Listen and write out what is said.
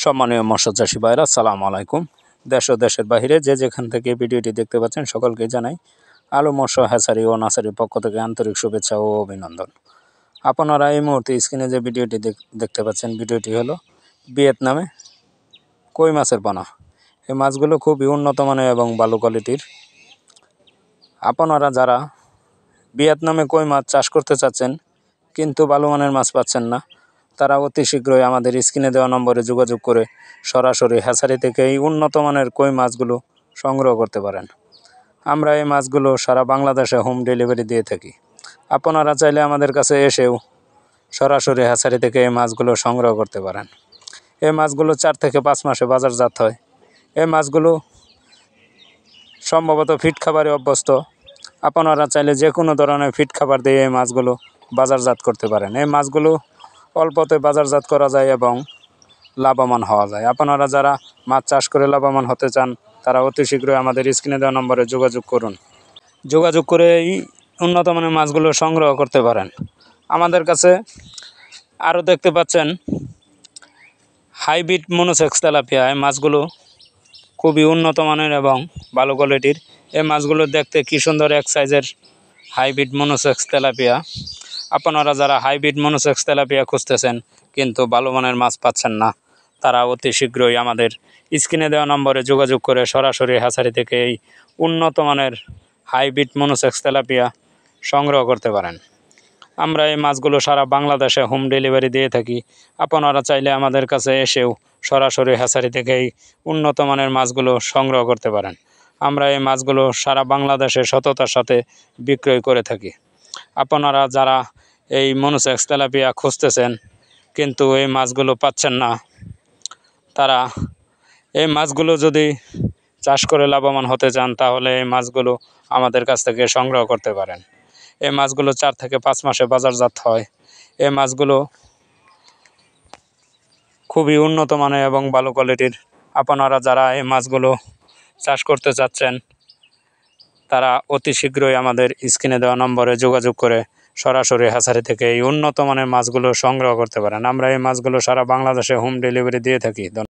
সম্মানীয় মৎস্য চাষী ভাইরা, আসসালামু আলাইকুম। দেশ ও দেশের বাইরে যে যেখান থেকে ভিডিওটি দেখতে পাচ্ছেন সকলকে জানাই আলো মৎস্য হ্যাচারি ও নার্সারির পক্ষ থেকে আন্তরিক শুভেচ্ছা ও অভিনন্দন। আপনারা এই মুহূর্তে স্ক্রিনে যে ভিডিওটি দেখতে পাচ্ছেন, ভিডিওটি হলো ভিয়েতনামে কই মাছের পোনা। এই মাছগুলো খুবই উন্নত মানের এবং ভালো কোয়ালিটির। আপনারা যারা ভিয়েতনামে কই মাছ চাষ করতে চাচ্ছেন কিন্তু ভালো মানের মাছ পাচ্ছেন না, তারা অতি শীঘ্রই আমাদের স্ক্রিনে দেওয়া নম্বরে যোগাযোগ করে সরাসরি হ্যাচারি থেকে এই উন্নত মানের কই মাছগুলো সংগ্রহ করতে পারেন। আমরা এই মাছগুলো সারা বাংলাদেশে হোম ডেলিভারি দিয়ে থাকি। আপনারা চাইলে আমাদের কাছে এসেও সরাসরি হ্যাচারি থেকে এই মাছগুলো সংগ্রহ করতে পারেন। এই মাছগুলো 4 থেকে 5 মাসে বাজারজাত হয়। এই মাছগুলো সম্ভবত ফিড খাবারে অভ্যস্ত। আপনারা চাইলে যে কোনো ধরনের ফিড খাবার দিয়ে এই মাছগুলো বাজারজাত করতে পারেন। এই মাছগুলো অল্পতে বাজারজাত করা যায় এবং লাভবান হওয়া যায়। আপনারা যারা মাছ চাষ করে লাভবান হতে চান, তারা অতি শীঘ্রই আমাদের স্ক্রিনে দেওয়া নম্বরে যোগাযোগ করুন। যোগাযোগ করে এই উন্নত মানের মাছগুলো সংগ্রহ করতে পারেন। আমাদের কাছে আরও দেখতে পাচ্ছেন হাইব্রিড মনোসেক্স তেলাপিয়া। এই মাছগুলো খুবই উন্নত মানের এবং ভালো কোয়ালিটির। এই মাছগুলো দেখতে কী সুন্দর এক সাইজের হাইব্রিড মনোসেক্স তেলাপিয়া। আপনারা যারা হাইব্রিড মনোসেক্স তেলাপিয়া খুঁজতেছেন কিন্তু ভালো মানের মাছ পাচ্ছেন না, তারা অতি শীঘ্রই আমাদের স্ক্রিনে দেওয়া নম্বরে যোগাযোগ করে সরাসরি হ্যাচারি থেকে এই উন্নত মানের হাইব্রিড মনোসেক্স তেলাপিয়া সংগ্রহ করতে পারেন। আমরা এই মাছগুলো সারা বাংলাদেশে হোম ডেলিভারি দিয়ে থাকি। আপনারা চাইলে আমাদের কাছে এসেও সরাসরি হ্যাচারি থেকে এই উন্নত মানের মাছগুলো সংগ্রহ করতে পারেন। আমরা এই মাছগুলো সারা বাংলাদেশে সততার সাথে বিক্রয় করে থাকি। আপনারা যারা এই মনোসেক্স তেলাপিয়া খুঁজতেছেন কিন্তু এই মাছগুলো পাচ্ছেন না, তারা এই মাছগুলো যদি চাষ করে লাভবান হতে চান, তাহলে এই মাছগুলো আমাদের কাছ থেকে সংগ্রহ করতে পারেন। এই মাছগুলো 4 থেকে 5 মাসে বাজারজাত হয়। এই মাছগুলো খুবই উন্নত মানের এবং ভালো কোয়ালিটির। আপনারা যারা এই মাছগুলো চাষ করতে চাচ্ছেন, তারা অতি শীঘ্রই আমাদের স্ক্রিনে দেওয়া নম্বরে যোগাযোগ করে সরাসরি হ্যাচারি থেকে এই উন্নত মানের মাছগুলো সংগ্রহ করতে পারেন। আমরা এই মাছগুলো সারা বাংলাদেশে হোম ডেলিভারি দিয়ে থাকি।